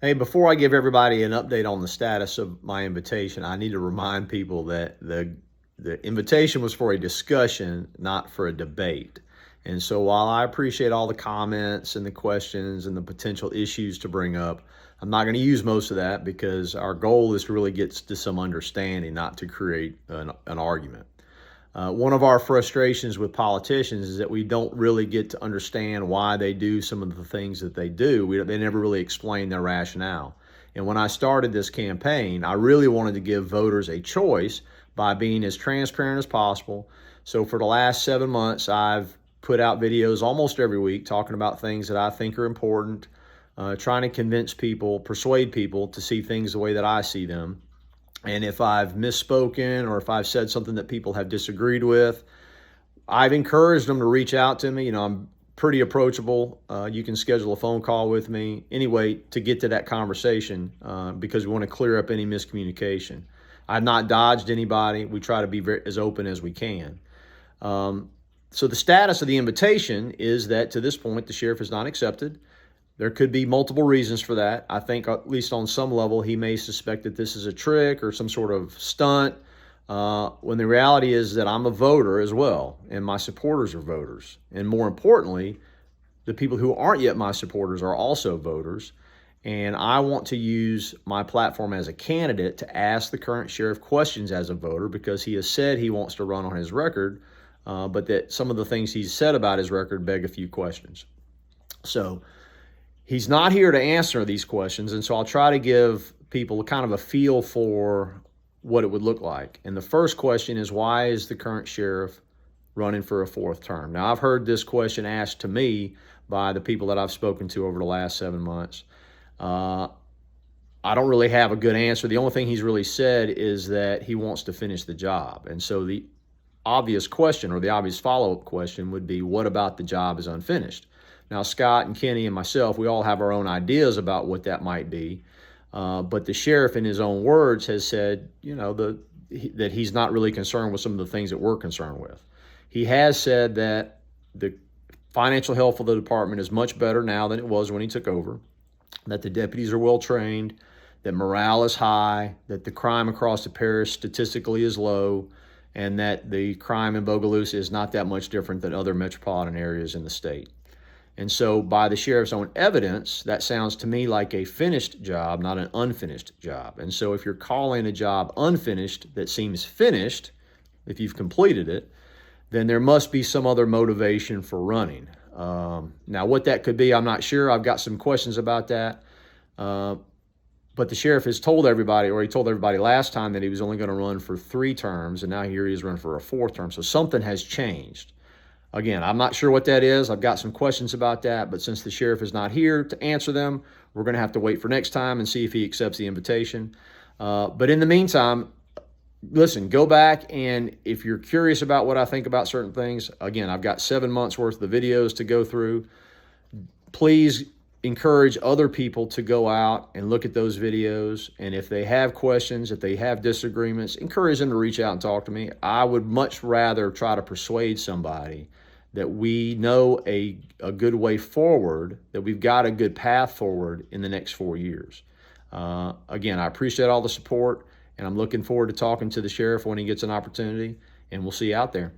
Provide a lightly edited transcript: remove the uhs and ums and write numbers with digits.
Hey, before I give everybody an update on the status of my invitation, I need to remind people that the invitation was for a discussion, not for a debate. And so while I appreciate all the comments and the questions and the potential issues to bring up, I'm not going to use most of that because our goal is to really get to some understanding, not to create an argument. One of our frustrations with politicians is that we don't really get to understand why they do some of the things that they do. They never really explain their rationale. And when I started this campaign, I really wanted to give voters a choice by being as transparent as possible. So for the last 7 months, I've put out videos almost every week talking about things that I think are important, trying to convince people, persuade people to see things the way that I see them. And if I've misspoken or if I've said something that people have disagreed with, I've encouraged them to reach out to me. I'm pretty approachable. You can schedule a phone call with me anyway to get to that conversation because we want to clear up any miscommunication. I've not dodged anybody. We try to be as open as we can. So the status of the invitation is that to this point, the sheriff has not accepted. There could be multiple reasons for that. I think at least on some level, he may suspect that this is a trick or some sort of stunt, when the reality is that I'm a voter as well, and my supporters are voters. And more importantly, the people who aren't yet my supporters are also voters. And I want to use my platform as a candidate to ask the current sheriff questions as a voter because he has said he wants to run on his record, but that some of the things he's said about his record beg a few questions. So he's not here to answer these questions, and so I'll try to give people kind of a feel for what it would look like. And the first question is, why is the current sheriff running for a fourth term? Now, I've heard this question asked to me by the people that I've spoken to over the last 7 months. I don't really have a good answer. The only thing he's really said is that he wants to finish the job. And so the obvious question, or the obvious follow-up question, would be, what about the job is unfinished? Now, Scott and Kenny and myself, we all have our own ideas about what that might be. But the sheriff, in his own words, has said, that he's not really concerned with some of the things that we're concerned with. He has said that the financial health of the department is much better now than it was when he took over, that the deputies are well trained, that morale is high, that the crime across the parish statistically is low, and that the crime in Bogalusa is not that much different than other metropolitan areas in the state. And so by the sheriff's own evidence, that sounds to me like a finished job, not an unfinished job. And so if you're calling a job unfinished that seems finished, if you've completed it, then there must be some other motivation for running. Now, what that could be, I'm not sure. I've got some questions about that. But the sheriff has told everybody, or he told everybody last time, that he was only going to run for 3 terms, and now here he is running for a 4th term. So something has changed. Again, I'm not sure what that is. I've got some questions about that, but since the sheriff is not here to answer them, we're going to have to wait for next time and see if he accepts the invitation. But in the meantime, listen, go back, and if you're curious about what I think about certain things, again, I've got 7 months worth of videos to go through. Please encourage other people to go out and look at those videos. And if they have questions, if they have disagreements, encourage them to reach out and talk to me. I would much rather try to persuade somebody that we know a good way forward, that we've got a good path forward in the next 4 years. Again, I appreciate all the support, and I'm looking forward to talking to the sheriff when he gets an opportunity, and we'll see you out there.